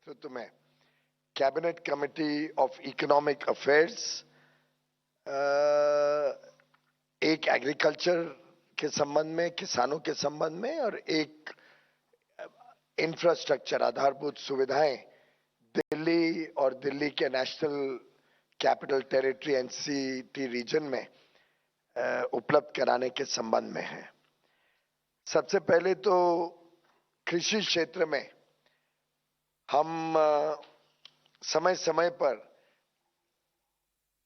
नेतृत्व में cabinet committee of economic affairs एक एग्रीकल्चर के संबंध में, किसानों के संबंध में, और एक इंफ्रास्ट्रक्चर आधारभूत सुविधाएं दिल्ली और दिल्ली के national capital territory NCT region में उपलब्ध कराने के संबंध में है। सबसे पहले तो कृषि क्षेत्र में हम समय समय पर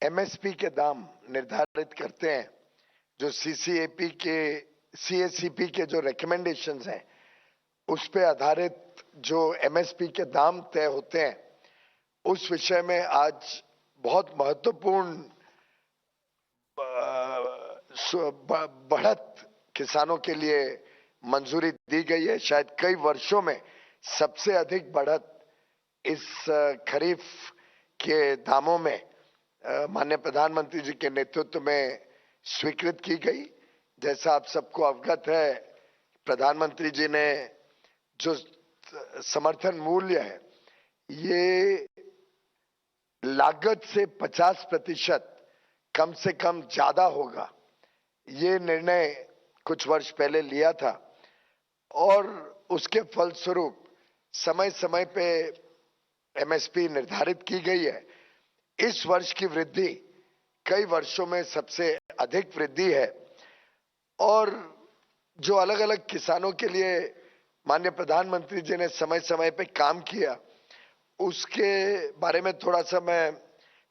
एमएसपी के दाम निर्धारित करते हैं, जो सीएसीपी के जो रिकमेंडेशंस हैं उस पे आधारित जो एमएसपी के दाम तय होते हैं, उस विषय में आज बहुत महत्वपूर्ण बढ़त किसानों के लिए मंजूरी दी गई है। शायद कई वर्षों में सबसे अधिक बढ़त इस खरीफ के दामों में माननीय प्रधानमंत्री जी के नेतृत्व में स्वीकृत की गई। जैसा आप सबको अवगत है, प्रधानमंत्री जी ने जो समर्थन मूल्य है ये लागत से 50% कम से कम ज्यादा होगा, ये निर्णय कुछ वर्ष पहले लिया था और उसके फलस्वरूप समय समय पे एमएसपी निर्धारित की गई है। इस वर्ष की वृद्धि कई वर्षों में सबसे अधिक वृद्धि है और जो अलग अलग किसानों के लिए माननीय प्रधानमंत्री जी ने समय समय पे काम किया, उसके बारे में थोड़ा सा मैं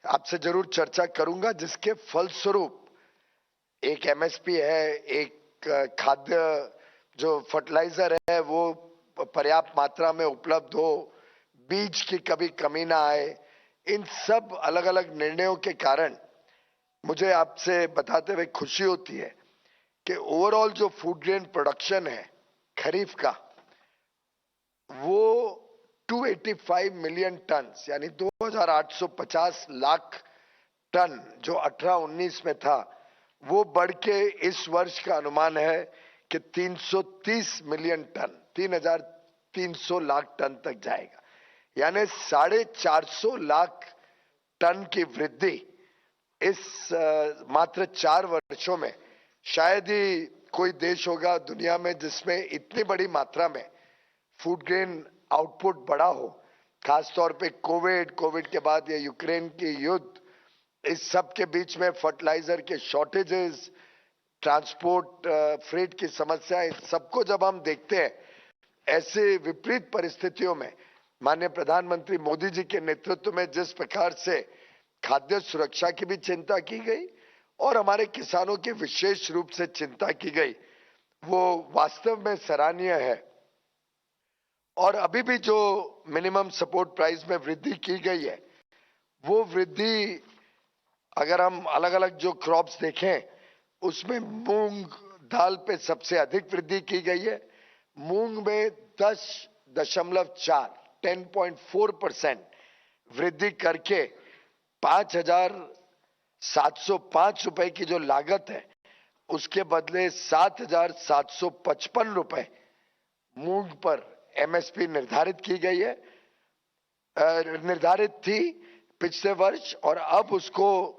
आपसे जरूर चर्चा करूंगा, जिसके फलस्वरूप एक एमएसपी है, एक खाद्य जो फर्टिलाइजर है वो पर्याप्त मात्रा में उपलब्ध हो, बीज की कभी कमी ना आए। इन सब अलग अलग निर्णयों के कारण मुझे आपसे बताते हुए खुशी होती है कि ओवरऑल जो फूड ग्रेन प्रोडक्शन है खरीफ का, वो 285 मिलियन टन यानी 2850 लाख टन जो 18-19 में था, वो बढ़ के इस वर्ष का अनुमान है कि 330 मिलियन टन, 3300 लाख टन तक जाएगा। यानी 450 लाख टन की वृद्धि इस मात्र 4 वर्षों में। शायद ही कोई देश होगा दुनिया में जिसमें इतनी बड़ी मात्रा में फूड ग्रेन आउटपुट बढ़ा हो, खासतौर पे कोविड के बाद ये यूक्रेन की युद्ध, इस सब के बीच में फर्टिलाइजर के शॉर्टेजेस, ट्रांसपोर्ट फ्रेट की समस्या, इस सबको जब हम देखते हैं, ऐसे विपरीत परिस्थितियों में माननीय प्रधानमंत्री मोदी जी के नेतृत्व में जिस प्रकार से खाद्य सुरक्षा की भी चिंता की गई और हमारे किसानों की विशेष रूप से चिंता की गई, वो वास्तव में सराहनीय है। और अभी भी जो मिनिमम सपोर्ट प्राइस में वृद्धि की गई है, वो वृद्धि अगर हम अलग अलग जो क्रॉप्स देखें उसमें मूंग दाल पे सबसे अधिक वृद्धि की गई है। मूंग में 10.4 वृद्धि करके 5,705 रुपए की जो लागत है उसके बदले 7,755 रुपए मूंग पर एमएसपी निर्धारित की गई है, निर्धारित थी पिछले वर्ष, और अब उसको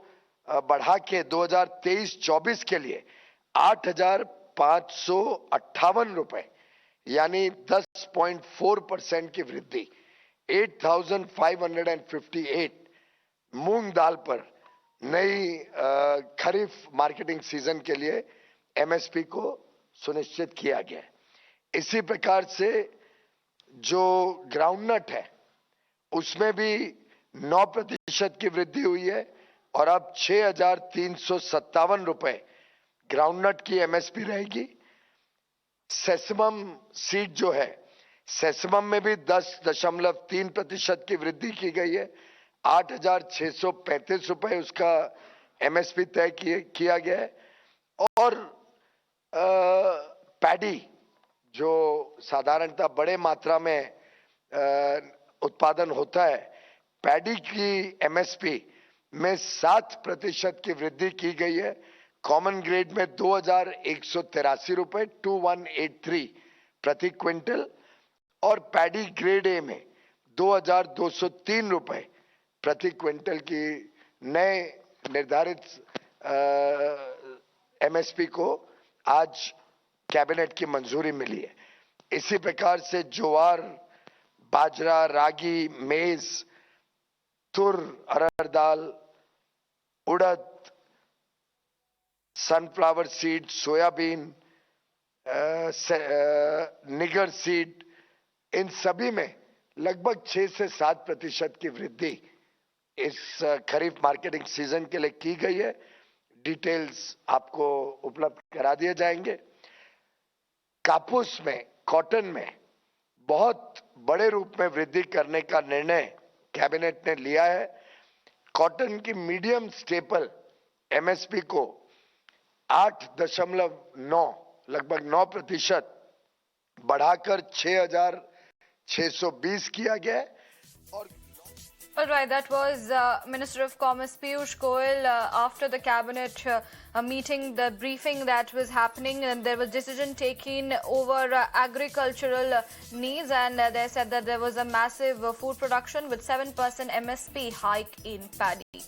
बढ़ा के 2023-24 के लिए 8,558 रुपए यानी 10.4% की वृद्धि, 8,558 मूंग दाल पर नई खरीफ मार्केटिंग सीजन के लिए एमएसपी को सुनिश्चित किया गया है। इसी प्रकार से जो ग्राउंडनट है उसमें भी 9% की वृद्धि हुई है और अब 6,357 रुपए ग्राउंडनट की एमएसपी रहेगी। सेसमम सीड जो है, सेसमम में भी 10.3% की वृद्धि की गई है, 8,635 रुपए उसका एमएसपी तय किया गया है। और पैडी जो साधारणतः बड़े मात्रा में उत्पादन होता है, पैडी की एमएसपी में 7% की वृद्धि की गई है। कॉमन ग्रेड में 2,183 रुपए 2183 प्रति क्विंटल और पैडी ग्रेड ए में 2,203 रुपए प्रति क्विंटल की नए निर्धारित एमएसपी को आज कैबिनेट की मंजूरी मिली है। इसी प्रकार से ज्वार, बाजरा, रागी, मेज, तुर, अरहर दाल, उड़द, सनफ्लावर सीड, सोयाबीन, निगर सीड, इन सभी में लगभग 6 से 7% की वृद्धि इस खरीफ मार्केटिंग सीजन के लिए की गई है। डिटेल्स आपको उपलब्ध करा दिए जाएंगे। कापूस में, कॉटन में बहुत बड़े रूप में वृद्धि करने का निर्णय कैबिनेट ने लिया है। कॉटन की मीडियम स्टेपल एमएसपी को 8.9 लगभग 9% बढ़ाकर 6,620 किया गया है। और All right, that was Minister of Commerce Piyush Goyal after the cabinet meeting, the briefing that was happening, and there was decision taken over agricultural needs, and they said that there was a massive food production with 7% MSP hike in paddy.